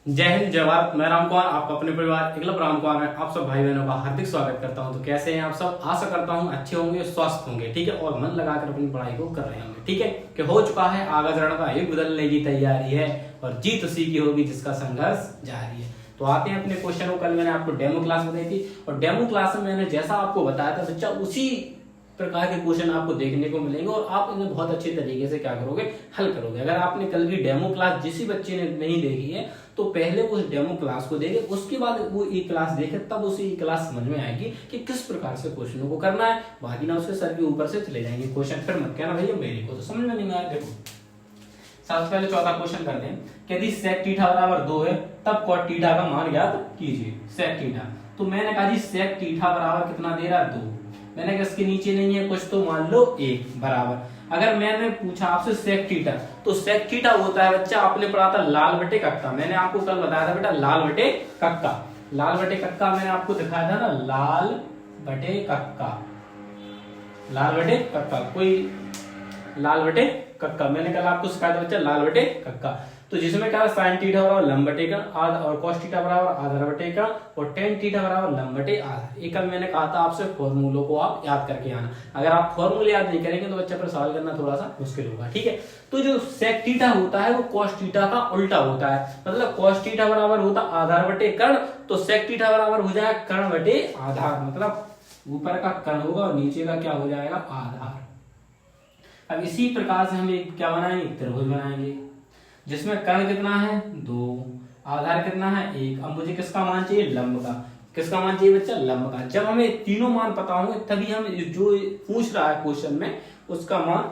जय हिंद जय भारत। मैं राम कुमार आपका अपने परिवार एकलव्य राम कुमार में आप सब भाई बहनों का हार्दिक स्वागत करता हूं। तो कैसे हैं आप सब? आशा करता हूं अच्छे होंगे, स्वस्थ होंगे, ठीक है, और मन लगाकर अपनी पढ़ाई को कर रहे होंगे, ठीक है। कि हो चुका है आगाज रण का युग बदलने की तैयारी है और जीत उसी की होगी जिसका संघर्ष जारी है। तो आते हैं अपने क्वेश्चन को। कल मैंने आपको डेमो क्लास बताई थी और डेमो क्लास में मैंने जैसा आपको बताया था बच्चा उसी प्रकार के क्वेश्चन आपको देखने को मिलेंगे और आप इन्हें बहुत अच्छे तरीके से क्या करोगे, हल करोगे। अगर आपने कल की डेमो क्लास जिस बच्चे ने नहीं देखी है तो पहले उस डेमो क्लास को देखे, उसके बाद वो ई क्लास देखे, तब उसे ई क्लास समझ में आएगी कि किस प्रकार से क्वेश्चनों को करना है। बाकी ना उसके सर के ऊपर से चले जाएंगे क्वेश्चन, फिर मत कहना भैया मेरे को तो समझ में नहीं आया। देखो सबसे पहले चौथा क्वेश्चन करते हैं कि यदि sec थीटा बराबर 2 है तब cot थीटा का मान ज्ञात कीजिए। sec थीटा, तो मैंने कहा जी sec थीटा बराबर कितना दे रहा है 2। मैंने कहा इसके नीचे नहीं है कुछ तो मान लो 1 बराबर। अगर मैंने पूछा आपसे sec थीटा, तो sec थीटा होता है बच्चा, आपने पढ़ा था लाल बटे कक्का। मैंने आपको कल बताया था बेटा लाल बटे कक्का। लाल बटे कक्का मैंने आपको दिखाया था ना, लाल बटे कक्का, लाल बटे कक्का, कोई लाल बटे कक्का मैंने कल आपको सिखाया था बच्चा, लाल बटे कक्का। तो जिसमें क्या साइन थीटा बराबर लंब बटे का आधा और cos थीटा बराबर आधा बटे का और tan थीटा बराबर लंब बटे आधा। ये कल मैंने कहा था आपसे फॉर्मूलों को आप याद करके आना। अगर आप फॉर्मूले याद नहीं करेंगे तो बच्चा पर सवाल करना थोड़ा सा मुश्किल होगा, ठीक है। तो जो sec थीटा होता है वो cos थीटा का उल्टा होता है, मतलब cos थीटा बराबर होता आधार बटे कर्ण, तो sec थीटा बराबर हो जाएगा कर्ण बटे आधार, मतलब ऊपर का कर्ण होगा और नीचे का क्या हो जाएगा, आधार। अब इसी प्रकार से हम एक क्या बनाएंगे, त्रिभुज बनाएंगे जिसमें कर्ण कितना है 2, आधार कितना है 1। अब मुझे किसका मान चाहिए, लंब का। किसका मान चाहिए बच्चा, लंब का। जब हमें तीनों मान पता होंगे तभी हम जो पूछ रहा है क्वेश्चन में उसका मान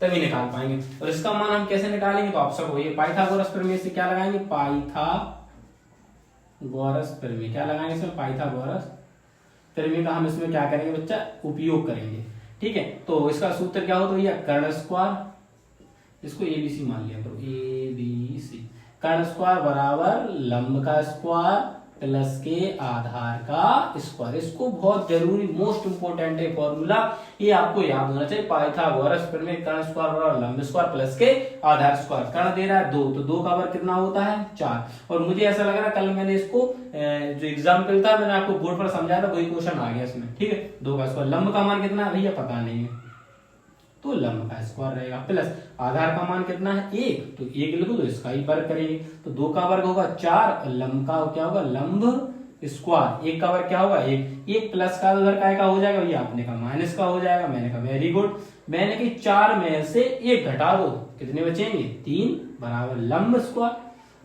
तभी निकाल पाएंगे। और इसका मान हम कैसे निकालेंगे, तो आप सब वही पाइथागोरस प्रमेय से क्या लगाएंगे, पाइथागोरस प्रमेय। क्या लगाएंगे इसमें, पाइथागोरस प्रमेय का हम इसमें क्या करेंगे बच्चा, उपयोग करेंगे, ठीक है। तो इसका सूत्र क्या होता है भैया, कर्ण स्क्वायर, इसको एबीसी मान लिया करो, एबीसी, कर्ण स्क्वायर बराबर लंब का स्क्वायर प्लस के आधार का स्क्वायर। इसको बहुत जरूरी, मोस्ट इंपोर्टेंट है फॉर्मूला, ये आपको याद होना चाहिए। पाइथागोरस प्रमेय, कर्ण स्क्वायर बराबर लंब स्क्वायर प्लस के आधार स्क्वायर। कर्ण दे रहा है 2, तो 2 का वर्ग कितना होता है 4। और मुझे ऐसा लग रहा है कल मैंने इसको जो एग्जाम्पल था मैंने आपको बोर्ड पर समझाया था, वही क्वेश्चन आ गया इसमें, ठीक है। 2 का स्क्वायर, लंब का मान कितना है भैया पता नहीं है, तो लंब का स्क्वायर रहेगा, प्लस आधार का मान कितना है 1, तो 1 लिखो तो इसका ही वर्ग करेंगे, तो 2 का वर्ग होगा 4 और लंब का क्या होगा, लंब स्क्वायर। 1 का वर्ग क्या होगा 1, 1 प्लस का उधर का हो जाएगा, ये आपने कहा माइनस का हो जाएगा। मैंने कहा वेरी गुड। मैंने कि 4 में से 1 घटा दो, कितने बचेंगे 3 बराबर लंब स्क्वायर।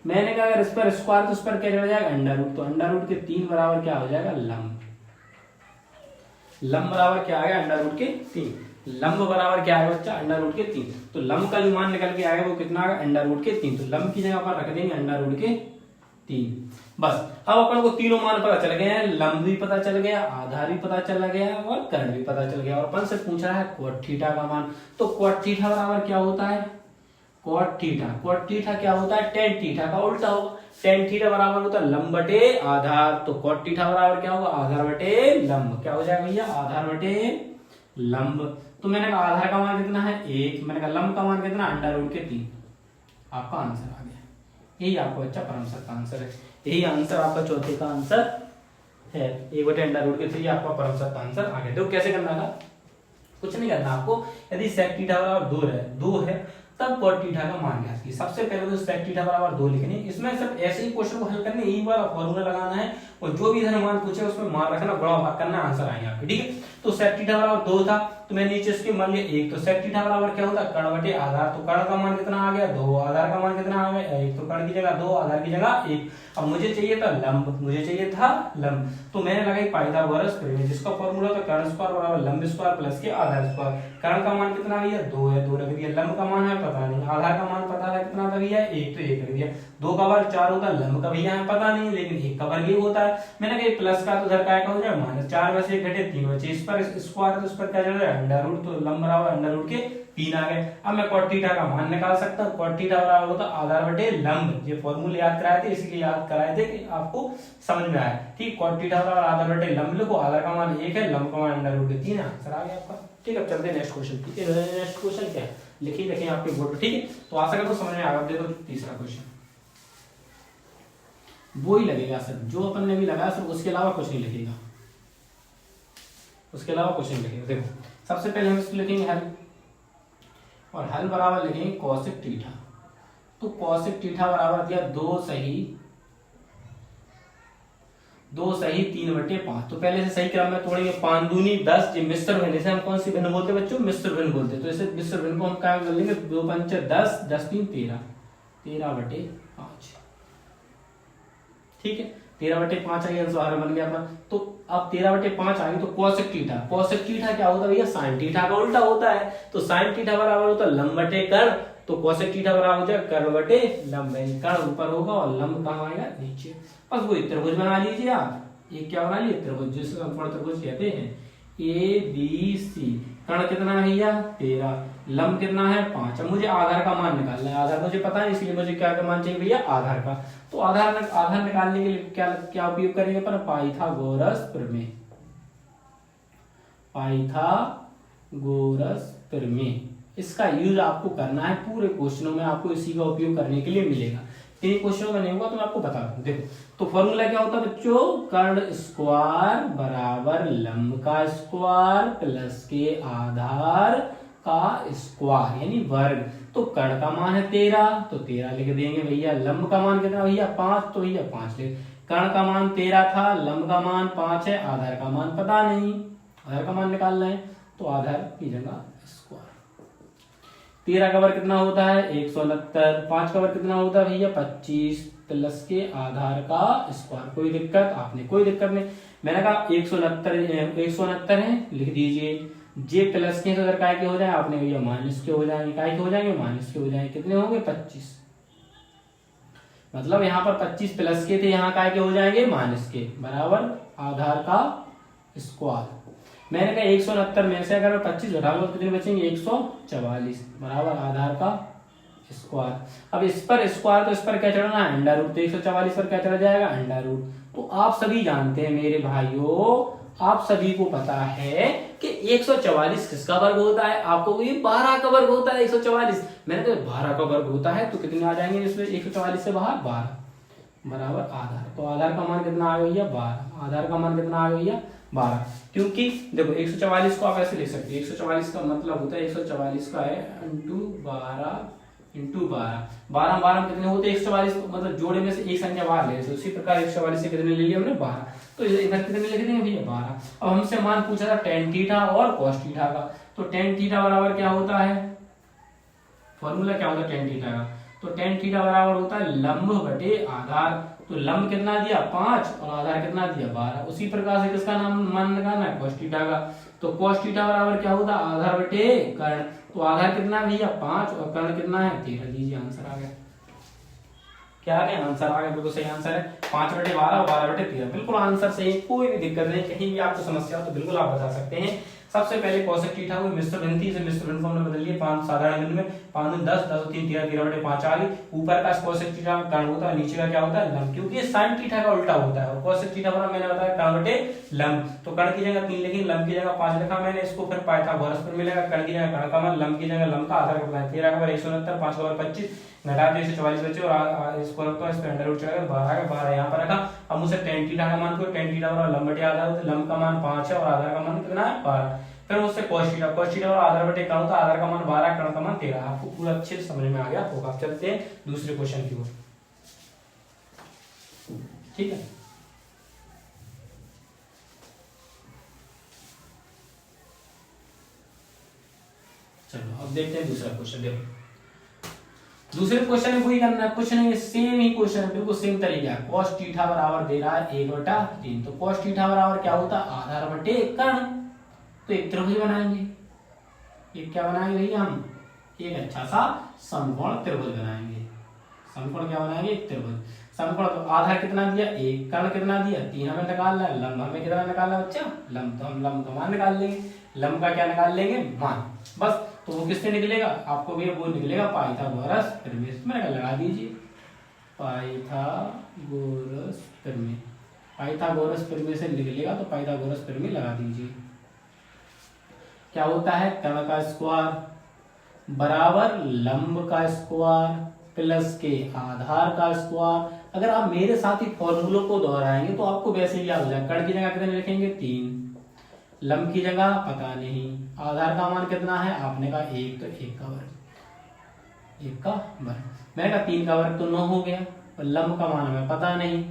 मैंने कहा अगर इस पर स्क्वायर तो उस पर क्या चला जाएगा अंडर रूट, तो अंडर रूट के 3 बराबर क्या हो जाएगा लंब। लंब बराबर क्या आ गया, अंडर रूट के 3। लंब बराबर क्या आएगा बच्चा, अंडर रूट के 3। तो लंब का जो मान निकल के आएगा वो कितना आएगा, अंडर रूट के 3। तो लंब की जगह पर रख देंगे अंडर रूट के 3। बस अब अपन को तीनों मान पता चल गए हैं, लंब भी पता चल गया, आधार भी पता चल गया और कर्ण भी पता चल गया। और अपन से पूछ रहा है cot थीटा का मान, तो cot थीटा बराबर क्या होता है, cot थीटा, cot थीटा क्या होता है tan थीटा का उल्टा होगा। tan थीटा बराबर होता है लंब बटे आधार, तो cot थीटा बराबर क्या होगा, आधार बटे लंब। क्या हो जाएगा भैया, आधार बटे लंब। तो मैंने कहा आधार का मान कितना है 1, मैंने कहा लंब का मान कितना अंडर रूट के 3। आपका आंसर आ गया। यही आपका बच्चा परम सर का आंसर है, यही आंसर आपका चौथे का आंसर है। 1 बटे अंडर रूट के 3 आपका परम सर का आंसर आ गया। देखो कैसे करना था, कुछ नहीं करना आपको। यदि sec थीटा बराबर 2 है तब cot थीटा का मान ज्ञात कीजिए। सबसे पहले तो sec थीटा बराबर 2 लिखनी है। इसमें सिर्फ ऐसे ही क्वेश्चन को हल करने, यही वाला फॉर्मूला लगाना है और जो भी इधर मान पूछे उसमें मान रखना, बड़ा भाग करना, आंसर आएंगे आपके, ठीक है। तो sec थीटा बराबर 2 था, तो मैं नीचे इसके मान लिया 1, तो sec थीटा बराबर क्या होता है कर्ण बटे आधार। तो कर्ण का मान कितना आ गया 2, आधार का मान कितना आ गया 1, तो कर्ण की जगह 2, आधार की जगह 1। अब मुझे चाहिए था लंब, मुझे चाहिए था लंब, तो मैंने लगाई पाइथागोरस प्रमेय जिसका फॉर्मूला था कर्ण स्क्वायर बराबर लंब स्क्वायर प्लस के आधार स्क्वायर। कर्ण का मान कितना भैया 2 है, 2 रख दिया। लंब का मान है पता नहीं, आधार का मान पता है कितना था भैया 1, तो 1 रख दिया। 2 का वर्ग 4 होता है, लंब का भैया है पता नहीं, लेकिन 1 का वर्ग ये होता है। मैंने कहा प्लस का तो उधर का हो जाए माइनस, 4 में से 1 घटे 3 बचे, इस पर स्क्वायर तो उस पर क्या चल रहा है अंडर रूट, तो लंब बराबर अंडर रूट के 3 आ गए। अब मैं cot थीटा का मान निकाल सकता हूँ। cot थीटा बराबर होता आधार बटे लंब। ये फॉर्मूले याद कराए थे, इसलिए याद कराए थे कि आपको समझ में आए, ठीक। cot थीटा बराबर आधार बटे लंब लिखो, आधार का मान 1 है, लंब का मान अंडर रूट के 3 है, आंसर आ गया आपका, ठीक है। अब चलते हैं नेक्स्ट क्वेश्चन, ठीक है। नेक्स्ट क्वेश्चन क्या है लिखिए आपके बोर्ड पर, ठीक है। तो आशा करता हूं समझ में आ गया। देखो तीसरा क्वेश्चन, वो ही लगेगा सर, जो अपन ने भी लगाया सर, उसके अलावा कुछ नहीं लगेगा, उसके अलावा कुछ नहीं लगेगा। देखो सबसे पहले हम इसको लिखेंगे हल, और हल बराबर लिखेंगे कौशिक थीटा। तो कौशिक थीटा बराबर दिया 2 सही 3/5। तो पहले से सही क्रम में तोड़ेंगे, 5 दूनी 10, ये मिश्र भिन्न, इसे हम कौन सी भिन्न बोलते हैं बच्चों? मिश्र भिन्न बोलते हैं। तो इसे मिश्र भिन्न को हम क्या कर लेंगे? 2 पंचे 10, 10 3 13, 13/5। ठीक है, 13/5 आई आंसर बन गया अपना। तो अब 13/5 आ गई, तो कौशिक थीटा, कौशिक थीटा क्या होता है भैया? साइन थीटा का उल्टा होता है। तो साइन थीटा बराबर होता है लंब बटे कर्ण, तो कौशिक थीटा बराबर हो जाएगा कर्ण बटे लंब। कर्ण ऊपर होगा और लंब कहाँ आएगा? नीचे। बस वही त्रिभुज बना लीजिए आप। ये क्या बना लिए? त्रिभुज, जिसको समकोण त्रिभुज कहते हैं, ABC। कर्ण कितना है भैया? 13, लंब कितना है? 5। अब मुझे आधार का मान निकालना है, आधार मुझे पता है, इसलिए मुझे क्या का मान चाहिए भैया? आधार का। तो आधार निकालने के लिए क्या क्या उपयोग करेंगे अपन? पाइथागोरस प्रमेय, पाइथागोरस प्रमेय। इसका यूज आपको करना है पूरे क्वेश्चनों में, आपको इसी का उपयोग करने के लिए मिलेगा। तीन क्वेश्चनों में नहीं होगा तो मैं आपको बता दूं। देखो तो फॉर्मूला क्या होता है बच्चों? कर्ण स्क्वायर बराबर लंब का स्क्वायर प्लस के आधार का स्क्वायर यानी वर्ग। तो कर्ण का मान है 13, तो 13 लिख देंगे भैया। लंब का मान कितना भैया? 5, तो भैया 5 लिख। कर्ण का मान 13 था, लंब का मान 5 है, आधार का मान पता नहीं, आधार का मान निकालना है, तो आधार की जगह स्क्वायर। 13 का वर्ग कितना होता है? 169। 5 का वर्ग कितना होता है भैया? 25 प्लस के आधार का स्क्वायर। कोई दिक्कत? आपने कोई दिक्कत नहीं, मैंने कहा 169 है, लिख दीजिए। जे प्लस के अगर काय के हो जाए, आपने भैया माइनस के हो जाएंगे, काय के हो जाएंगे? माइनस के हो जाएंगे। कितने होंगे? 25। मतलब यहाँ पर 25 प्लस के थे, यहाँ काय के हो जाएंगे? माइनस के, बराबर आधार का स्क्वायर। मैंने कहा 169 में से अगर 25 घटा लो तो कितने बचेंगे? 144, बराबर आधार का स्क्वायर। अब इस पर स्क्वायर, तो इस पर क्या चढ़ना है? Under root. तो 144 पर क्या चढ़ जाएगा? Under root. तो आप सभी जानते हैं मेरे भाइयों, आप सभी को पता है कि 144 किसका वर्ग होता है? आपको ये 12 का वर्ग होता है 144। मैंने कहा 12 का वर्ग होता है, तो कितने आ जाएंगे इसमें 144 से बाहर? 12, बराबर आधार। तो आधार का मान कितना आ गया भैया? 12। आधार का मान कितना आ गया भैया? 12। क्योंकि देखो 144 को आप ऐसे लिख सकते हैं, 144 का मतलब होता है 144 का है इंटू 12 12 12 कितने होते हैं? 144, मतलब जोड़े में से एक संख्या बाहर ले लेते, उसी प्रकार 144 से कितने ले लिया हमने? 12। तो इधर कितने लिख देंगे भैया? 12। अब हमसे मान पूछा था tan थीटा और cos थीटा का। तो tan थीटा बराबर क्या होता है? फॉर्मूला क्या होता है tan थीटा का? तो tan थीटा बराबर होता है लंब बटे आधार। तो लंब कितना दिया? 5, और आधार कितना दिया? 12। उसी प्रकार से किसका नाम मान निकालना है? cos थीटा का। तो cos थीटा बराबर क्या होता है? आधार बटे कर्ण। तो आधार कितना है भैया? 5, और कर्ण कितना है? 13। लीजिए आंसर आ गया। क्या आ गया? आंसर आ गया, बिल्कुल सही आंसर है। 5/12 और 12/13, बिल्कुल आंसर सही, कोई भी दिक्कत नहीं। कहीं भी आपको समस्या हो तो बिल्कुल आप बता सकते हैं। सबसे पहले कौशिक थीटा हुई मिश्र भिन्न थी, इसे मिश्र भिन्न को हमने बदल लिया 5 साधारण भिन्न में। 5 दूनी 10, 10 3 13, 13/5 आ गई। ऊपर का कौशिक थीटा कर्ण होता है, नीचे का क्या होता है? लंब, क्योंकि ये साइन थीटा का उल्टा होता है। और कौशिक थीटा बना मैंने बताया कर्ण बटे लंब। तो कर्ण की जगह 3 लिखी, लंब की जगह 5 लिखा मैंने। इसको फिर पाइथागोरस पर मिलेगा, कर्ण की जगह कर्ण का मान, लंब की जगह लंब का, आधार का 13 का वर्ग 169, 5 का वर्ग 25, घटा दे 144 बचे, और इसको रखो, इस पे अंडर रूट चलेगा, 12 का 12 यहाँ पर रखा। अब मुझे tan थीटा का मान को, tan थीटा बराबर लंब बटे आधार, तो लंब का मान 5 है और आधार का मान कितना है? 12। फिर मुझसे cos थीटा और आधार बटे कर्ण होता है, आधार का मान 12, कर्ण का मान 13। आपको पूरा अच्छे से समझ में आ गया होगा। चलते हैं दूसरे क्वेश्चन की ओर, ठीक है। चलो अब देखते हैं दूसरा क्वेश्चन। देखो दूसरे क्वेश्चन में वही करना है, कुछ नहीं, सेम ही क्वेश्चन है, बिल्कुल सेम तरीका है। cos थीटा बराबर दे रहा है 1/3। तो cos थीटा बराबर क्या होता है? आधार बटे कर्ण। तो एक त्रिभुज बनाएंगे, एक क्या बनाएंगे भैया? हम एक अच्छा सा समकोण त्रिभुज बनाएंगे। समकोण क्या बनाएंगे? एक त्रिभुज। समकोण तो आधार कितना दिया? 1, कर्ण कितना दिया? 3 हमें निकालना है। लंब हमें कितना निकालना है बच्चा? लंब, तो हम लंब का मान निकाल लेंगे। लंब का क्या निकाल लेंगे? मान, बस। तो वो किससे निकलेगा? आपको भी वो निकलेगा पाइथागोरस प्रमेय में, लगा दीजिए पाइथागोरस प्रमेय। पाइथागोरस प्रमेय से निकलेगा, तो पाइथागोरस प्रमेय लगा दीजिए। क्या होता है? कर्ण का स्क्वायर बराबर लंब का स्क्वायर प्लस के आधार का स्क्वायर अगर आप मेरे साथ ही फॉर्मूलों को दोहराएंगे तो आपको वैसे ही याद हो जाएगा। कर्ण की जगह कितने लिखेंगे 3, लंब की जगह पता नहीं, आधार का मान कितना है आपने कहा 1, तो 1 का वर्ग, 1 का वर्ग, मैंने कहा 3 का वर्ग तो 9 हो गया, और लंब का मान हमें पता नहीं,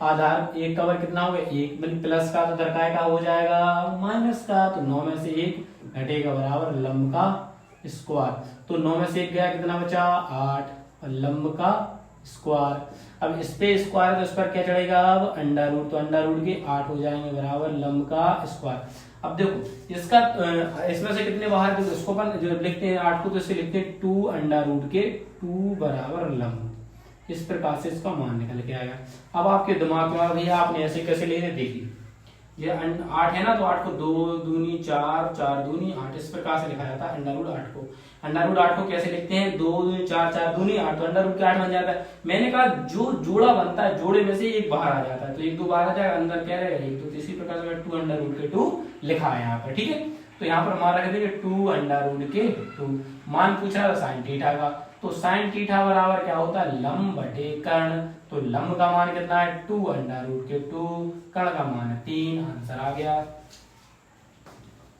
आधार 1 का वर्ग कितना हो गया 1, मतलब प्लस का तो दरकाय का हो जाएगा माइनस का, तो 9 में से 1 घटेगा बराबर लंब का स्क्वायर, तो 9 में से 1 गया कितना बचा 8, और लंब का स्क्वायर। अब इस पे स्क्वायर तो इस पर क्या चढ़ेगा अब अंडर रूट, तो अंडर रूट के 8 हो जाएंगे बराबर लंब का स्क्वायर। अब देखो इसका इसमें से कितने बाहर, देखो इसको अपन जो लिखते हैं 8 को तो इसे लिखते हैं 2 अंडर रूट के 2 बराबर लंब, इस प्रकार से इसका मान निकल के आएगा। अब आपके दिमाग में भैया आपने ऐसे कैसे ले देखिए, ये 8 है ना, तो 8 को 2 दूनी 4, 4 दूनी 8, इस प्रकार से लिखा जाता है अंडर रूट 8 को। अंडर रूट 8 को कैसे लिखते हैं 2 दूनी 4, 4 दूनी 8, तो अंडर रूट के 8 बन जाता है। मैंने कहा जो जोड़ा बनता है जोड़े में से एक बाहर आ जाता है, तो 1 2 बाहर आ जाएगा, अंदर क्या रहेगा 1 तो इसी प्रकार से 2 अंडर रूट के 2 लिखा है यहाँ पर, ठीक है। तो यहाँ पर मान रख देंगे 2 अंडर रूट के 2, मान पूछा था साइन थीटा का, तो साइन थीटा बराबर क्या होता है लंब बटे कर्ण, तो लंब का मान कितना है 2 अंडर रूट के 2, कर्ण का मान है 3, आंसर आ गया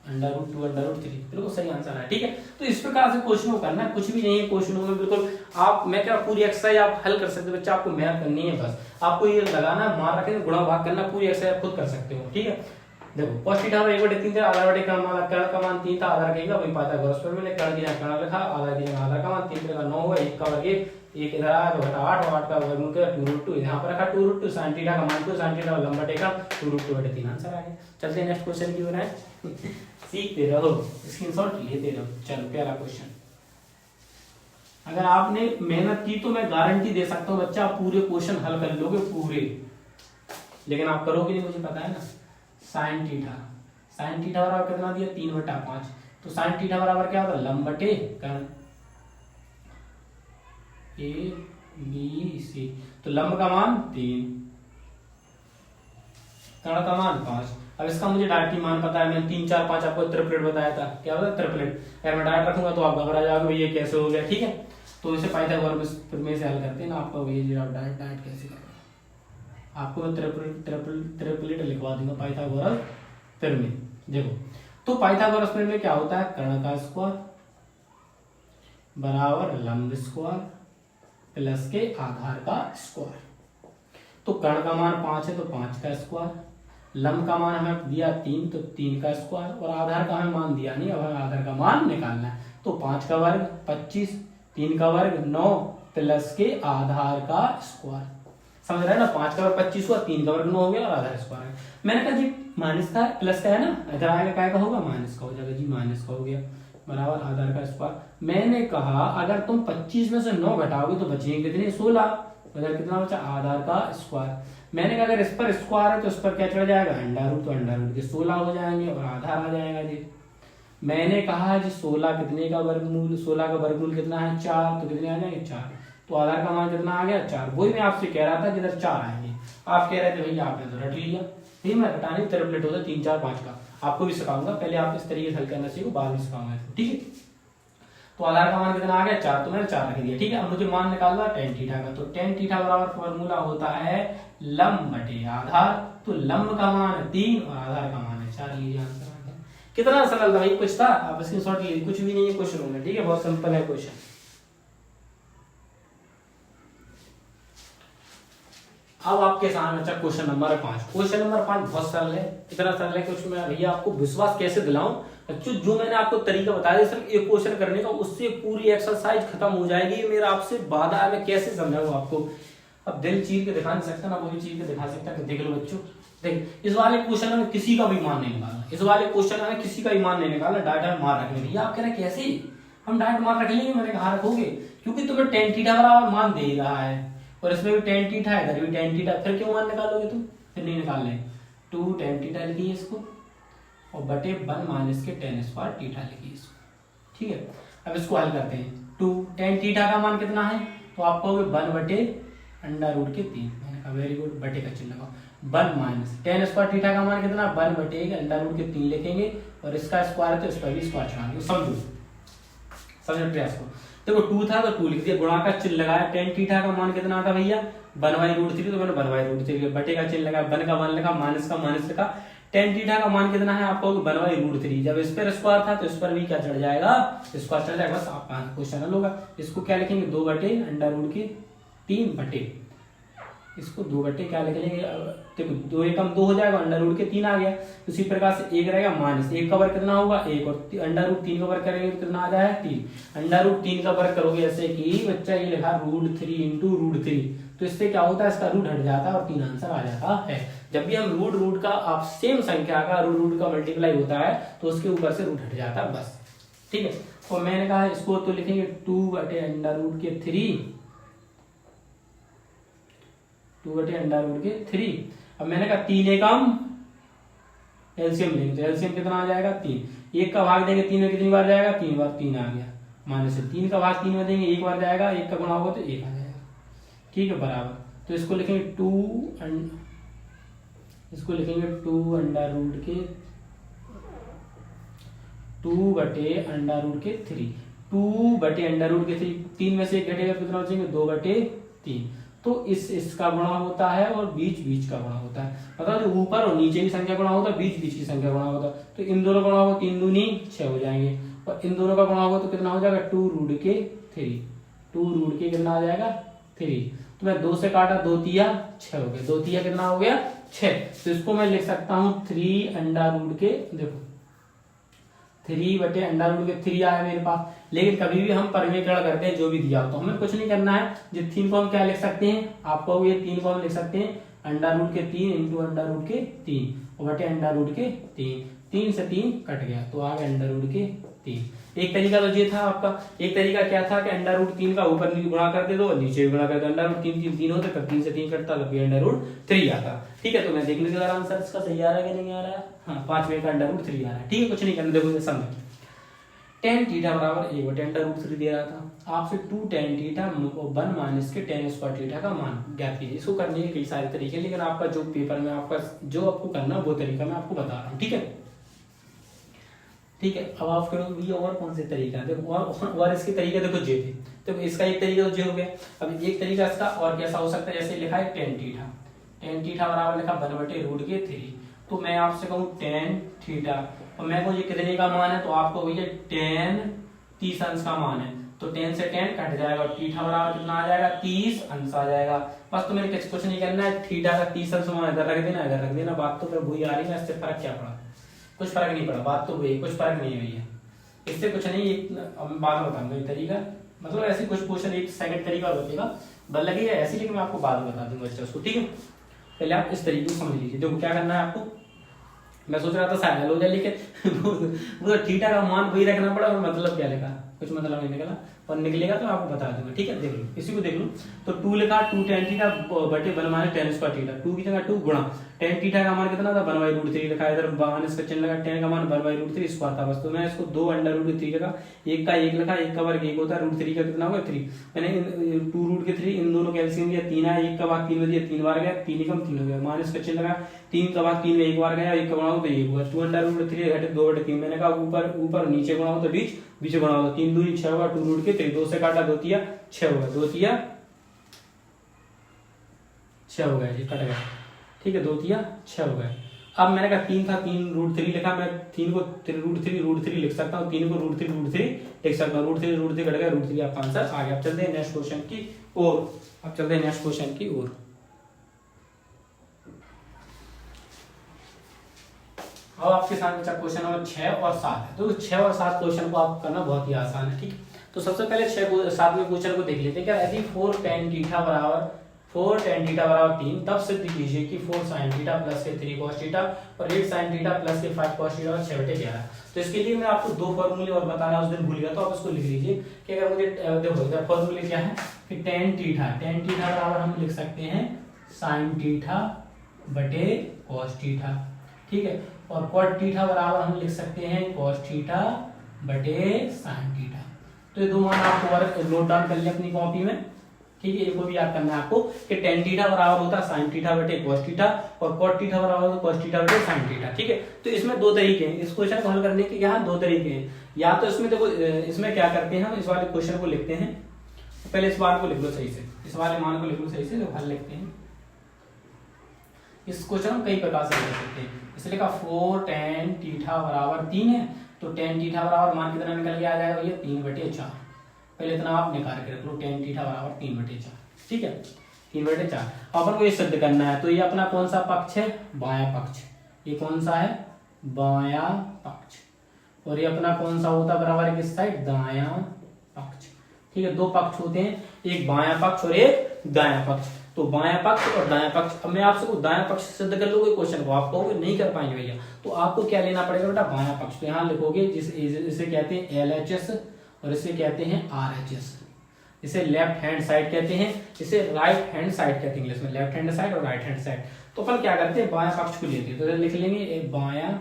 अंडर रूट 2 अंडर रूट 3, बिल्कुल सही आंसर है, ठीक है। तो इस प्रकार से क्वेश्चन को करना है, कुछ भी नहीं है क्वेश्चनों में, बिल्कुल आप मैं क्या पूरी एक्सरसाइज आप हल कर सकते हो बच्चा, आपको मेहनत करनी है, बस आपको ये लगाना मान रखें गुणा भाग करना, पूरी एक्सरसाइज खुद कर सकते हो, ठीक है। देखो cos थीटा 1/3 था, आधार बटे का मान कर्ण का मान 3 था, आधार कहेगा वही पाइथागोरस पर मैंने कर्ण दिया कर्ण लिखा, आधार दिया आधार का मान 3 का 9 हुआ, 1 का वर्ग 1 इधर आया तो बटा 8 और 8 का वर्गमूल किया 2√2, यहाँ पर रखा 2√2, sin थीटा का मान 2, sin थीटा लंब बटे का 2√2/3 आंसर आ गया। चलते हैं नेक्स्ट क्वेश्चन की ओर है, सीखते रहो स्क्रीनशॉट लेते रहो। चलो पहला क्वेश्चन, अगर आपने मेहनत की तो मैं गारंटी दे सकता हूँ बच्चा आप पूरे क्वेश्चन हल कर लोगे पूरे, लेकिन आप करोगे नहीं मुझे पता है ना। साइन थीटा बराबर कितना दिया 3/5, तो साइन थीटा बराबर क्या होता है लंब बटे कर्ण, ए बी सी, तो लंब का मान 3, कर्ण का मान 5। अब इसका मुझे डायरेक्टली मान पता है, मैंने 3 4 5 आपको ट्रिपलेट बताया था, क्या होता है ट्रिपलेट, अगर मैं डायरेक्ट रखूंगा तो आप घबरा जाओगे ये कैसे हो गया, ठीक है। तो इसे पाइथागोरस में से हल करते हैं ना, आपको ये डायरेक्ट कैसे करेंगे, आपको मैं ट्रिपलेट लिखवा दूंगा पाइथागोरस प्रमेय। देखो तो पाइथागोरस प्रमेय में क्या होता है कर्ण का स्क्वायर बराबर लंब स्क्वायर प्लस के आधार का स्क्वायर, तो कर्ण का मान 5 है तो 5 का स्क्वायर, लंब का मान हमें दिया 3 तो 3 का स्क्वायर, और आधार का हमें मान दिया नहीं, अब हमें आधार का मान निकालना है, तो 5 का वर्ग 25, 3 का वर्ग 9 प्लस के आधार का स्क्वायर, समझ रहे हैं ना, 5 का वर्ग 25 हुआ, 3 का वर्ग 9 हो गया और आधार स्क्वायर है। मैंने कहा जी माइनस का प्लस का है ना, इधर आएगा क्या का होगा माइनस का हो जाएगा जी, माइनस का हो गया बराबर आधार का स्क्वायर। मैंने कहा अगर तुम 25 में से 9 घटाओगे तो बचेंगे कितने 16, इधर कितना बचा आधार का स्क्वायर। मैंने कहा अगर इस पर स्क्वायर है तो इस पर क्या चढ़ जाएगा अंडर रूट, तो अंडर रूट के 16 हो जाएंगे और आधार आ जाएगा जी। मैंने कहा जी 16 कितने का वर्गमूल, 16 का वर्गमूल कितना है 4, तो कितने आ जाएंगे 4, तो आधार का मान कितना आ गया 4। वही मैं आपसे कह रहा था कि इधर 4 आएंगे, आप कह रहे थे भैया आपने तो रट लिया, ठीक मैं रटाने ट्रिपलेट होता है 3 4 5 का, आपको भी सिखाऊंगा, पहले आप इस तरीके से हल करना सीखो बाद में सिखाऊंगा, ठीक है। तो आधार का मान कितना आ गया 4, तो मैंने 4 रख दिया, ठीक है। अब मुझे मान निकालना tan थीटा का, तो tan थीटा बराबर फॉर्मूला होता है लंब बटे आधार, तो लंब का मान 3 और आधार का मान 4, लीजिए आंसर आ गया। कितना सरल था भाई, कुछ था आप स्क्रीनशॉट लीजिए, कुछ भी नहीं है क्वेश्चन में, ठीक है, बहुत सिंपल है क्वेश्चन। अब आपके सामने बच्चा क्वेश्चन नंबर 5। क्वेश्चन नंबर 5 बहुत सरल है, इतना सरल है कुछ मैं भैया आपको विश्वास कैसे दिलाऊं, जो मैंने आपको तरीका बताया सिर्फ एक क्वेश्चन करने का, उससे पूरी एक्सरसाइज खत्म हो जाएगी, ये मेरा आपसे वादा है, मैं कैसे समझाऊं आपको। अब दिल चीर के दिखा नहीं सकता ना, वो भी चीर के दिखा सकता है, तो देख लो बच्चों, देख इस वाले क्वेश्चन में किसी का भी मान नहीं निकालना, इस वाले क्वेश्चन में किसी का भी मान नहीं निकालना, डायरेक्ट मार रखने। भैया आप कह रहे कैसे हम डायरेक्ट मार रख लेंगे, मैंने कहा रखोगे, क्योंकि तुम्हें tan थीटा बराबर मान दे ही रहा है, और इसमें भी tan थीटा है, इधर भी tan थीटा, फिर क्यों मान निकालोगे तुम, फिर नहीं निकाल लें, 2 tan थीटा लिखिए इसको, और बटे 1 माइनस के tan स्क्वायर थीटा लिखिए इसको, ठीक है। अब इसको हल करते हैं, 2 tan थीटा का मान कितना है, तो आप कहोगे 1 बटे अंडर रूट के 3, मैंने कहा वेरी गुड, बटे का चिन्ह लगाओ, 1 माइनस tan स्क्वायर थीटा का मान कितना 1 बटे अंडर रूट के 3 लिखेंगे, और इसका स्क्वायर है तो इस पर भी स्क्वायर चढ़ाएंगे, समझ प्रयास को। देखो 2 था तो 2 लिख दिया, गुणा का चिन्ह लगाया, tan थीटा का मान कितना आता भैया 1/√3, तो मैंने 1/√3 बटे का चिन्ह लगाया, 1 का 1 लिखा, माइनस का माइनस लिखा। tan थीटा का मान कितना है आपको 1/√3, जब इस पर स्क्वायर था तो इस पर भी क्या चढ़ जाएगा, स्क्वायर चढ़ जाएगा, बस आपका क्वेश्चन हल होगा। इसको क्या लिखेंगे 2/√3 बटे, इसको 2 बटे क्या लिख लेंगे, देखो 2 एकम 2 हो जाएगा, √3 आ गया। उसी प्रकार से 1 रहेगा माइनस 1 का वर्ग कितना होगा 1, और √3 का वर्ग करेंगे तो कितना आ जाएगा 3। √3 का वर्ग करोगे ऐसे कि बच्चा ये लिखा √3 इंटू √3, तो इससे क्या होता है इसका रूट हट जाता है और 3 आंसर आ जाता है। जब भी हम रूट का आप सेम संख्या का रूट का मल्टीप्लाई होता है तो उसके ऊपर से रूट हट जाता है, बस ठीक है। और मैंने कहा इसको तो लिखेंगे 2/√3, 2/√3। अब मैंने कहा 3 एकम एलसीएम लेंगे, तो एलसीएम कितना आ जाएगा 3, 1 का भाग देंगे 3 में कितनी बार जाएगा 3 बार, 3 आ गया, माइनस 3 का भाग 3 में देंगे 1 बार जाएगा, 1 का गुणा होगा तो 1 आ जाएगा, ठीक है बराबर। तो इसको लिखेंगे 2/√3, 3 में से 1 घटेगा कितना बचेंगे 2/3। तो इसका गुणा होता है और बीच का गुणा होता है, मतलब जो ऊपर और नीचे की संख्या गुणा होता है, बीच की संख्या गुणा होता है। तो इन दोनों गुणा होगा 3 दूनी 6 हो जाएंगे, और इन दोनों का गुणा होगा तो कितना हो जाएगा 2√3, 2√3 कितना आ जाएगा 3। तो मैं 2 से काटा 2 तिया 6 हो गया, 2 तिया कितना हो गया 6। तो इसको मैं लिख सकता हूँ 3/√3, देखो 3/√3 आया मेरे पास। लेकिन कभी भी हम परिमेयकरण करते हैं जो भी दिया हो तो हमें कुछ नहीं करना है, जो 3 को हम क्या लिख सकते हैं, आपको ये 3 को हम लिख सकते हैं √3 इंटू √3 और बटे √3, 3 से 3 कट गया तो आ गया √3। एक तरीका तो ये था आपका, एक तरीका क्या था कि √3 का ऊपर गुणा कर दे दो और नीचे भी गुणा कर दो, √3 3 होते तब 3 से 3 कटता तब √3 आता, ठीक है। तो मैं देखने के बाद आंसर इसका सही आ रहा है कि नहीं आ रहा है, हाँ 5वें का √3 आ रहा है, ठीक है। कुछ नहीं करना, देखो समझ tan थीटा बराबर 1/√3 दे रहा था आपसे, 2 tan थीटा और 1 माइनस के tan स्क्वायर थीटा का मान ज्ञात कीजिए। इसको करने के कई सारे तरीके, लेकिन आपका जो पेपर में आपका जो आपको करना वो तरीका मैं आपको बता रहा हूँ, ठीक है ठीक है। अब आप करोगे और कौन से तरीका, देखो और इसके तरीके देखो जे थे, तो इसका एक तरीका तो जे हो गया। अब एक तरीका इसका और कैसा हो सकता है, जैसे लिखा है tan थीटा बराबर लिखा 1/√3, तो मैं आपसे कहूँ tan थीटा और मैं को ये कितने का मान है, तो आपको भैया tan 30 अंश का मान है, तो tan से tan कट जाएगा और थीटा बराबर कितना आ जाएगा 30 अंश आ जाएगा। बस तुम्हें कुछ नहीं करना है, थीटा का 30 अंश मान इधर रख देना, इधर रख देना, बात तो फिर वही आ रही है, इससे फर्क क्या पड़ा, कुछ फर्क नहीं पड़ा, बात तो वही, कुछ फर्क नहीं हुई है, इससे कुछ नहीं। अब बाद में बताऊंगा ये तरीका, मतलब ऐसे कुछ क्वेश्चन एक सेकंड तरीका बचेगा बल लगेगा ऐसे, लेकिन मैं आपको बाद में बता दूंगा उसको, ठीक है। पहले आप इस तरीके को समझ लीजिए। देखो क्या करना है आपको, मैं सोच रहा था शायद हल हो जाए, लेकिन वो थीटा का मान वही रखना पड़ा, और मतलब क्या लिखा कुछ मतलब नहीं निकला, और निकलेगा तो आपको बता दूंगा, ठीक है। देख लो इसी को देख लो, तो 2 लिखा 2 tan थीटा बटे 1 माइनस tan स्क्वायर थीटा, 2 की जगह 2 गुणा tan थीटा का मान कितना था 1/√3 लिखा, इधर माइनस का चिन्ह लगा, tan का मान 1/√3 स्क्वायर था, बस तो मैं इसको 2/√3 लिखा, 1 का 1 लिखा, 1 का वर्ग 1 होता है, √3 का कितना होगा 3, मैंने 2√3 इन दोनों का एलसीएम दिया 3 है, 1 का भाग 3 में दिया 3 बार गया, 3 एकम 3 हो गया, माइनस का चिन्ह लगा, 3 का भाग 3 में 1 बार गया, 1 का गुणा हो तो 1 हुआ, 2/√3 घटे 2/3, मैंने कहा ऊपर नीचे गुणा हो तो बीच गुणा होगा, 3 दूनी 6 होगा, 2√3 2 से काटा 2 तिया 6 होगा, 2 तिया 6 हो गया जी, कट गया, ठीक है, 2 तिया 6 हो गया। अब मैंने कहा 3 था, 3√3 लिखा, मैं 3 को √3 लिख सकता हूँ, 3 को √3 लिख सकता हूँ, √3 कट गया, √3 आपका आंसर आ गया। अब चलते हैं नेक्स्ट क्वेश्चन की ओर, अब आपके सामने बचा क्वेश्चन नंबर 6 और 7 है। तो 6 और 7 क्वेश्चन को आप करना बहुत ही आसान है, ठीक है। तो सबसे पहले 7वें क्वेश्चन को देख लेते हैं। क्या यदि 4 tan थीटा बराबर 3, तब सिद्ध कीजिए कि 4 sin थीटा प्लस के 3 cos थीटा और 8 sin थीटा प्लस के 5 cos थीटा और 6/11। तो इसके लिए मैं आपको 2 फॉर्मूले और बताना उस दिन भूल गया, तो आप इसको लिख लीजिए कि अगर मुझे देखो इधर फॉर्मूले क्या है कि tan थीटा बराबर हम लिख सकते हैं sin थीटा बटे cos थीटा, ठीक है, और cot थीटा बराबर हम लिख सकते हैं cos थीटा बटे sin थीटा। तो ये दो मान आपको नोट डाउन कर लिया अपनी कॉपी में, ठीक है। इनको भी याद करना है आपको कि tan थीटा बराबर होता है sin थीटा बटे cos थीटा और cot थीटा बराबर होता है cos थीटा बटे sin थीटा, ठीक है। तो इसमें 2 तरीके हैं, इस क्वेश्चन को हल करने के यहाँ 2 तरीके हैं। या तो इसमें देखो, इसमें क्या करते हैं हम, इस वाले क्वेश्चन को लिखते हैं, पहले इस बात को लिख लो सही से, इस वाले मान को लिख लो सही से, जो हल लिखते हैं। इस क्वेश्चन हम कई प्रकार से लिख सकते हैं। इसलिए का 4 tan थीटा बराबर 3 है, तो tan थीटा बराबर मान कितना निकल के आ जाएगा भैया 3/4। पहले इतना आप निकाल के रख लो, tan थीटा बराबर 3/4, ठीक है 3/4। अपन को ये सिद्ध करना है, तो ये अपना कौन सा पक्ष है, बायां पक्ष। ये कौन सा है, बायां पक्ष। और ये अपना कौन सा होता है बराबर किस साइड, दायां पक्ष, ठीक है। दो पक्ष होते हैं, एक बायां पक्ष और एक दायां पक्ष। तो बायां पक्ष और दायां पक्ष, अब मैं आपसे दायां पक्ष सिद्ध कर लोगे क्वेश्चन को, आप कहोगे नहीं कर पाएंगे भैया, तो आपको क्या लेना पड़ेगा बेटा, बायां पक्ष। तो यहाँ लिखोगे इसे कहते हैं LHS और इसे कहते हैं RHS। इसे लेफ्ट हैंड साइड कहते हैं, इसे राइट हैंड साइड कहते हैं इंग्लिश में, लेफ्ट हैंड साइड और राइट हैंड साइड। तो अपन क्या करते हैं, बायां पक्ष को लेते हैं, तो लिख लेंगे बायां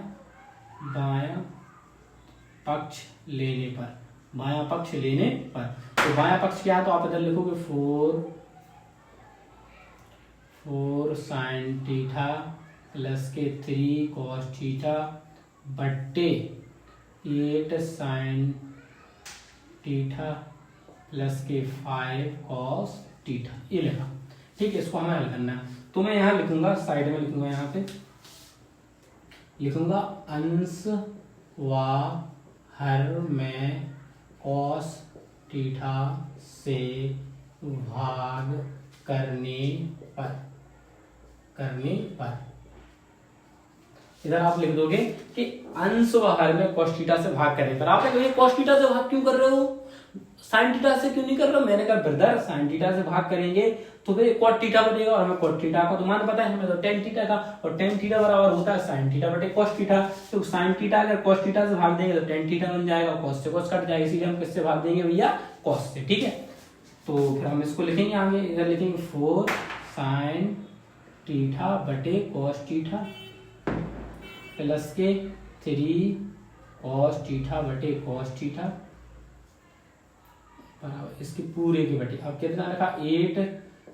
पक्ष लेने पर, बायां पक्ष लेने पर। तो बायां पक्ष क्या है, तो आप इधर लिखोगे 4 sin थीटा प्लस के 3 cos थीटा बट्टे 8 sin थीटा प्लस के 5 cos थीटा, ये लिखा, ठीक है। इसको हमें हल करना है, तो मैं यहाँ लिखूंगा, साइड में लिखूंगा, यहाँ पे लिखूंगा अंश व हर में cos थीटा से भाग करने पर इधर आप लिख दोगे कि अंश व हर में cos थीटा से भाग करने पर। आपने कहा cos थीटा से भाग क्यों कर रहे हो, sin थीटा से क्यों नहीं कर रहे हो? मैंने कहा ब्रदर sin थीटा से भाग करेंगे तो फिर cot थीटा बनेगा, और हमें cot थीटा का तो मान पता है, हमें तो tan थीटा का, और tan थीटा बराबर होता है sin थीटा बटे cos थीटा। तो sin थीटा अगर cos थीटा से भाग देंगे तो tan थीटा बन जाएगा, cos से cos कट जाएगा, इसीलिए हम किससे भाग देंगे भैया, cos से, ठीक है। तो फिर हम इसको लिखेंगे आगे, इधर लिखेंगे 4 sin थीटा बटे cos थीटा प्लस के 3 cos थीटा बटे cos थीटा बराबर इसके पूरे के बटे, अब कितना रखा 8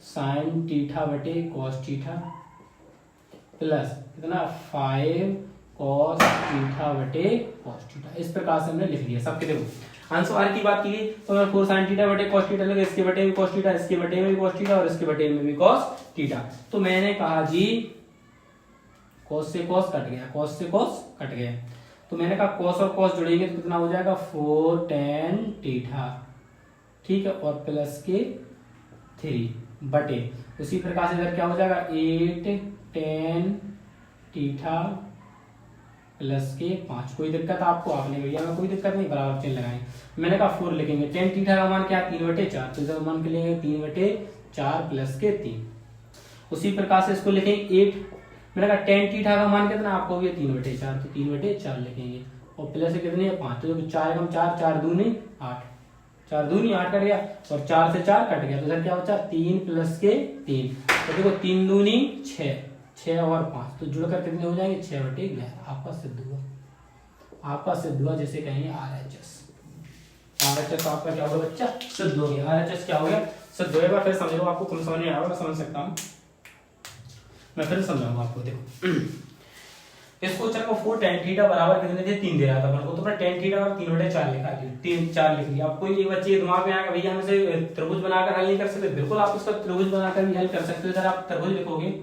sin थीटा बटे cos थीटा प्लस कितना 5 cos थीटा बटे cos थीटा। इस प्रकार से हमने लिख लिया सबके। देखो अंश वार की बात की तो 4 sin थीटा बटे cos थीटा लगे, इसके बटे में cos थीटा, इसके बटे में भी cos थीटा और इसके बटे में भी cos थीटा। तो मैंने कहा जी cos से cos कट गया, cos से cos कट गया, तो मैंने कहा cos और cos जुड़ेंगे तो कितना हो जाएगा 4 tan थीटा, ठीक है, और प्लस के 3 बटे उसी प्रकार से इधर क्या हो जाएगा 8 tan थीटा प्लस के 5। कोई दिक्कत आपको, आपने भैया में कोई दिक्कत नहीं, बराबर चिन्ह लगाएंगे। मैंने कहा 4 लिखेंगे, tan थीटा का मान क्या है 3/4, तो इधर मान के लेंगे 3/4 प्लस के 3। उसी प्रकार से इसको लिखेंगे 8, मैंने कहा tan थीटा का मान कितना आपको भी 3/4, तो 3/4 लिखेंगे, और प्लस कितने 5, तो 4 कम 4, 4 दूनी 8, 4 दूनी 8 कट गया, और 4 से 4 कट गया, तो इधर क्या बचा 3 प्लस के 3, तो देखो 3 दूनी 6, 6 और 5 तो जुड़कर कितने हो जाएंगे 6/11। आपका सिद्ध हुआ, आपका सिद्ध हुआ, जैसे कहेंगे RHS। RHS आपका क्या होगा बच्चा, सिद्ध हो गया। RHS क्या हो गया, सिद्ध हो गया। फिर समझो, आपको कम समझ नहीं आया, मैं समझ सकता हूँ, मैं फिर समझाऊंगा आपको। देखो इस क्वेश्चन को 4 tan थीटा बराबर कितने थे 3 दे रहा था अपन को, तो मैं tan थीटा और 3/4 लिखा दिया, 3/4 लिख लिया। आपको ये बच्चे दिमाग में आएगा भैया हम इसे त्रिभुज बनाकर हल नहीं कर सकते, बिल्कुल आप इसका त्रिभुज बनाकर भी हल कर सकते हो। इधर आप त्रिभुज लिखोगे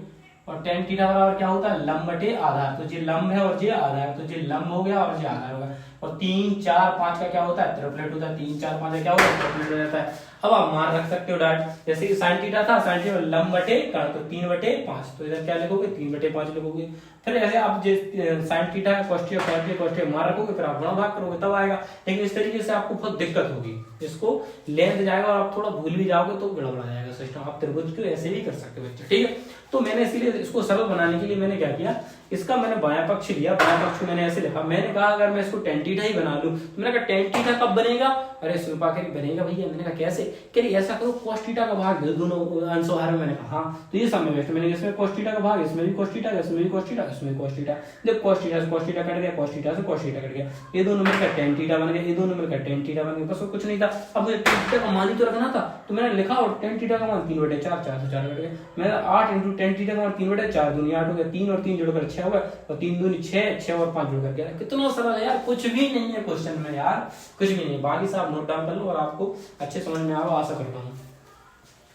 और tan थीटा बराबर क्या होता है लंब बटे आधार, तो ये लंब है और ये आधार, तो ये लंब हो गया और ये आधार हो गया। और 3 4 5 का क्या होता है ट्रिपलेट होता है, 3 4 5 का क्या होता है ट्रिपलेट हो जाता है। अब आप मान रख सकते हो डायरेक्ट, जैसे कि sin थीटा था, sin थीटा लंब बटे तो 3/5, तो इधर क्या लिखोगे 3/5 लिखोगे। फिर ऐसे आप sin थीटा का cos थीटा मान रखोगे, फिर आप गुणा भाग करोगे तब आएगा। लेकिन इस तरीके से आपको बहुत दिक्कत होगी, इसको लेंथ जाएगा और आप थोड़ा भूल भी जाओगे तो गड़बड़ा जाएगा सिस्टम। आप त्रिभुज को ऐसे भी कर सकते हो बच्चे, ठीक है। तो मैंने इसीलिए इसको सरल बनाने के लिए मैंने क्या किया, इसका मैंने बायां पक्ष लिया, बायां पक्ष को मैंने ऐसे लिखा। मैंने कहा अगर मैं इसको tan थीटा ही बना लूं, तो मैंने कहा tan थीटा कब बनेगा, अरे सुपाकरी बनेगा भैया। मैंने कहा कैसे, कह रही ऐसा करो cos थीटा का भाग दे दोनों अंशों हर में। मैंने कहा हाँ, तो ये सब में बेस्ट, मैंने इसमें cos थीटा का भाग, इसमें भी cos थीटा, इसमें भी cos थीटा, इसमें भी cos थीटा। जब cos थीटा से cos थीटा कट गया, cos थीटा से cos थीटा कट गया, ये दोनों मिलकर tan थीटा बन गए, ये दोनों मिलकर tan थीटा बन गए, बस कुछ नहीं था। अब मुझे tan थीटा का मान ही तो रखना था, तो मैंने लिखा और tan थीटा का मान 3/4, 4 से 4 कट गया। मैंने 8 × tan थीटा का मान 3/4 दूनी 8 हो गया, 3 और 3 जोड़कर 6 हो गया, और 3 दूनी 6, 6 और 5 जोड़कर 11। कितना सरल है यार, कुछ भी नहीं है क्वेश्चन में यार, कुछ भी नहीं। बाकी सब नोट डाउन कर लो और आपको अच्छे समझ में आएगा, आशा करता हूँ।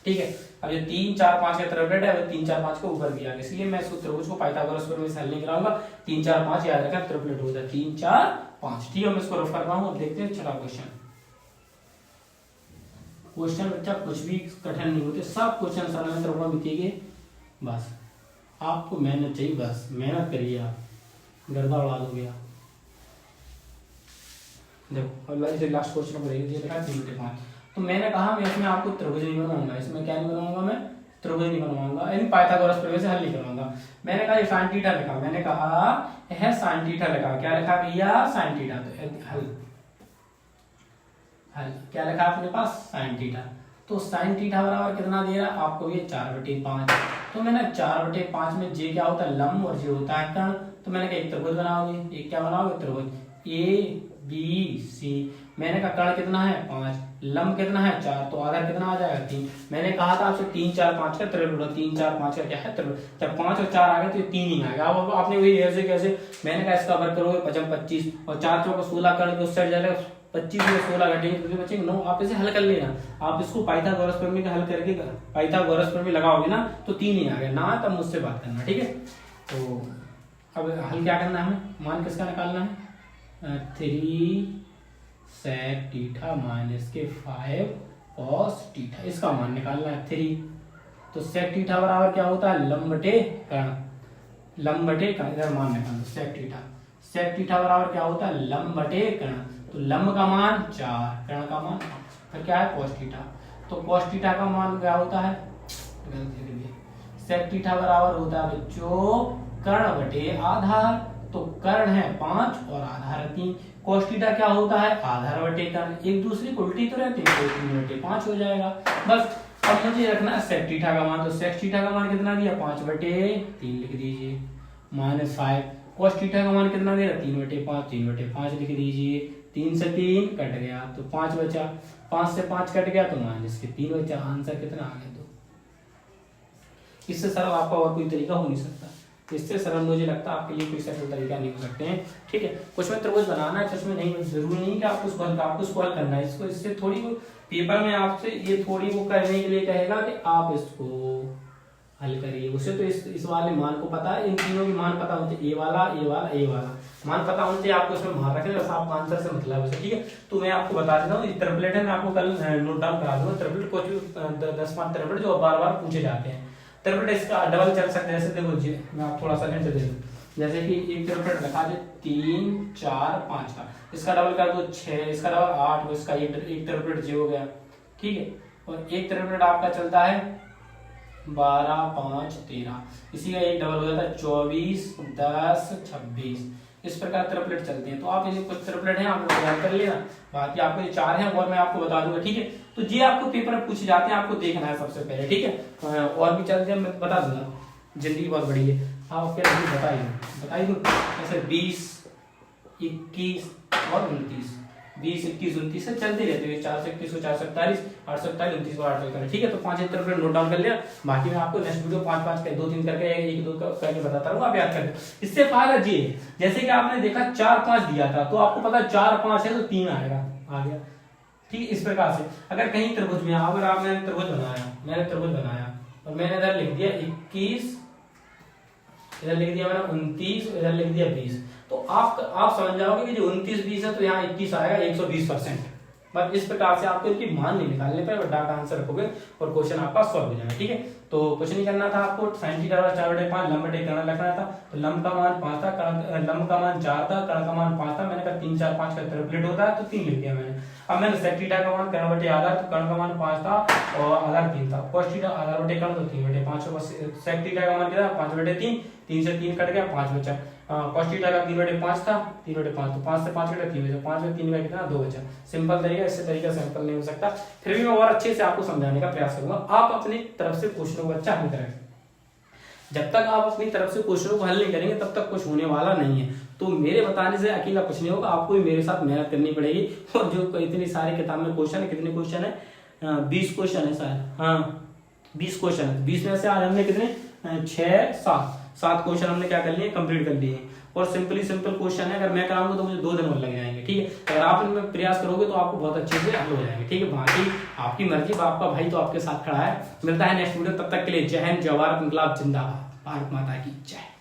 ठीक है, अब ये 3 4 5 का त्रिभुज है, 3 4 5 के ऊपर भी आ गया, इसलिए मैं इस त्रिभुज को पाइथागोरस प्रमेय से हल नहीं कराऊंगा। 3 4 5 याद रखा, त्रिभुज होता है 3 4 5। ठीक है, मैं इसको रफ कर रहा हूँ। देखते हैं छठा क्वेश्चन। क्वेश्चन बच्चा कुछ भी कठिन नहीं होते, सब क्वेश्चन सरल त्रिकोणमिति के, बस आपको मेहनत चाहिए, बस मेहनत करिए, आप गर्दा उड़ा दोगे आप। देखो अब इसे लास्ट क्वेश्चन को देखिए, देखा 3 से 5। तो मैंने कहा मैं इसमें आपको त्रिभुज नहीं बनाऊंगा, इसमें क्या नहीं बनाऊंगा, मैं त्रिभुज नहीं बनवाऊंगा, यानी पाइथागोरस प्रमेय से हल नहीं करवाऊंगा। मैंने कहा ये sin थीटा लिखा, मैंने कहा है sin थीटा लिखा, क्या लिखा भैया sin थीटा। तो हल हल क्या लिखा अपने पास sin थीटा। तो sin थीटा बराबर कितना दे रहा है आपको, ये 4/5। तो मैंने 4/5 में जे क्या होता है लंब और जे होता है कर्ण। तो मैंने कहा एक त्रिभुज बनाओगे, एक क्या बनाओगे त्रिभुज ए बी सी। मैंने कहा कर्ण कितना है 5, लंब कितना है 4, तो आधार कितना आ जाएगा 3। मैंने कहा था आपसे 3 4 5 का त्रिभुज, 3 4 5 का क्या है त्रिभुज। जब 5 और 4 आ गए तो ये 3 ही आएगा। अब आपने वही ऐसे कैसे, मैंने कहा इसका वर्ग करोगे 25 और 4 चौका 16 कर्ण के उस साइड जाएगा 25 में 16 घटेंगे तो बचेंगे 9। आप इसे हल कर लेना, आप इसको पाइथागोरस प्रमेय का हल करके पाइथागोरस प्रमेय लगाओगे ना तो 3 ही आ गया ना, तब मुझसे बात करना। ठीक है, तो अब हल क्या करना है हमें, मान किसका निकालना है 3 sec थीटा माइनस के 5 cos थीटा, इसका मान निकालना है 3। तो sec थीटा बराबर क्या होता है लंब बटे कर्ण, लंब बटे कर्ण, इधर मान निकालो sec थीटा। sec थीटा बराबर क्या होता है लंब बटे कर्ण, तो लंब का मान 4, कर्ण का मान, फिर क्या है cos थीटा। तो cos थीटा का मान क्या होता है, sec थीटा बराबर होता है बच्चों कर्ण बटे आधार। तो कर्ण है 5 और आधार है 3। cos थीटा क्या होता है आधार बटे कर्ण, एक दूसरे को उल्टी तो रहते हैं, तो 3/5 हो जाएगा। बस अब मुझे रखना है sec थीटा का मान। तो sec थीटा का मान कितना दिया 5/3 लिख दीजिए, माइनस 5। cos थीटा का मान कितना दिया 3/5, 3/5 लिख दीजिए। 3 से 3 कट गया तो 5 बचा, 5 से 5 कट गया तो माइनस के 3 बचा। आंसर कितना आ गया 2। इससे सरल आपका और कोई तरीका हो नहीं सकता, इससे सरल मुझे लगता है आपके लिए कोई सरल तरीका नहीं हो सकते हैं। ठीक है, कुछ में त्रिभुज बनाना है, कुछ में नहीं, जरूरी नहीं कि आपको उसको हल करना है। इसको इससे थोड़ी वो पेपर में आपसे ये थोड़ी वो करने के लिए कहेगा कि आप इसको हल करिए। उसे तो इस वाले मान को पता है, इन तीनों के मान पता होते, ए वाला ए वाला ए वाला मान पता होते, आपको इसमें मान रखना बस, आपको आंसर से मतलब है। ठीक है, तो मैं आपको बता देता हूँ त्रिपलेट है, मैं आपको कल नोट डाउन करा दूंगा। त्रिपलेट कुछ 10-5 त्रिपलेट जो बार बार पूछे जाते हैं। त्रिपलेट इसका डबल चल सकते हैं, जैसे देखो जी मैं आप थोड़ा सा हिंट दे दूं, जैसे कि एक त्रिपलेट लिखा दे 3 4 5 का, इसका डबल कर दो 6, इसका डबल 8, इसका एक त्रिपलेट जी हो गया। ठीक है, और एक त्रिपलेट आपका चलता है 12 5 13, इसी का एक डबल हो जाता है 24 10 26। इस प्रकार त्रिपलेट चलते हैं। तो आप इन्हें कुछ त्रिपलेट हैं आपको याद कर लेना, बाकी आपको ये 4 हैं और मैं आपको बता दूंगा। ठीक है, तो ये आपको पेपर में पूछे जाते हैं, आपको देखना है सबसे पहले। ठीक है, और भी चलते हैं, मैं बता दूंगा, जिंदगी बहुत बड़ी है, आप बताइए दो जैसे 20 21 और 29, 20 21 29 से चलते रहते हैं। 4 से 21 4 से 47, 8 से 47 29 को 8 से 47। ठीक है, तो 5 त्रिपलेट नोट डाउन कर लिया। बाकी मैं आपको नेक्स्ट वीडियो 5-5 के 2-3 करके 1-2 करके बताता रहूंगा, आप याद कर। इससे फायदा ये जैसे कि आपने देखा 4-5 दिया था, तो आपको पता 4-5 है तो 3 आएगा, आ गया। ठीक है, इस प्रकार से अगर कहीं त्रिभुज में अगर आपने त्रिभुज बनाया और मैंने इधर लिख दिया 21, इधर लिख दिया मैंने 29, इधर लिख दिया 20, तो आप समझ जाओगे कि जो 29 20 है तो यहाँ 21 आएगा 120%। बस इस प्रकार से आपको इनकी मान नहीं निकालने पर डाटा आंसर रखोगे और क्वेश्चन आपका सॉल्व हो जाएगा। ठीक है, तो कुछ नहीं करना था आपको, sin थीटा 4/5 लंब बटे कर्ण लिखना था। तो लंब का मान 5 था, लंब का मान 4 था, कर्ण का मान 5 था। मैंने कहा 3 4 5 का त्रिपलेट होता है तो 3 लिख दिया मैंने। अब मैंने sec थीटा का मान कर्ण बटे आधार, तो कर्ण का मान 5 था और आधार 3 था। cos थीटा आधार बटे कर्ण तो 3/5 होगा। sec थीटा का मान कितना 5/3, 3 से 3 कट गया 5 बचा। cos थीटा का 3/5 था, 3/5 तो 5 से 5 कटा 3 बचा, 5 में 3 का कितना 2 बचा। सिंपल तरीका, इससे तरीका सिंपल नहीं हो सकता। फिर भी मैं और अच्छे से आपको समझाने का प्रयास करूंगा। आप अपनी तरफ से क्वेश्चनों को अच्छा हल करें। जब तक आप अपनी तरफ से क्वेश्चनों को हल नहीं करेंगे तब तक कुछ होने वाला नहीं है। तो मेरे बताने से अकेला कुछ नहीं होगा, आपको भी मेरे साथ मेहनत करनी पड़ेगी। और जो इतनी सारी किताब में क्वेश्चन है, कितने क्वेश्चन है 20 क्वेश्चन है शायद, हाँ 20 क्वेश्चन है। 20 में से आज हमने कितने 6 7 क्वेश्चन हमने क्या कर लिए कंप्लीट कर लिए। और सिंपल क्वेश्चन है, अगर मैं कराऊंगा तो मुझे 2 दिन और लग जाएंगे। ठीक है, अगर आप इनमें प्रयास करोगे तो आपको बहुत अच्छे से हल हो जाएंगे। ठीक है, बाकी आपकी मर्जी, आपका भाई तो आपके साथ खड़ा है। मिलता है नेक्स्ट वीडियो, तब तक के लिए जय हिंद, जय भारत, इंकलाब जिंदाबाद, भारत माता की जय।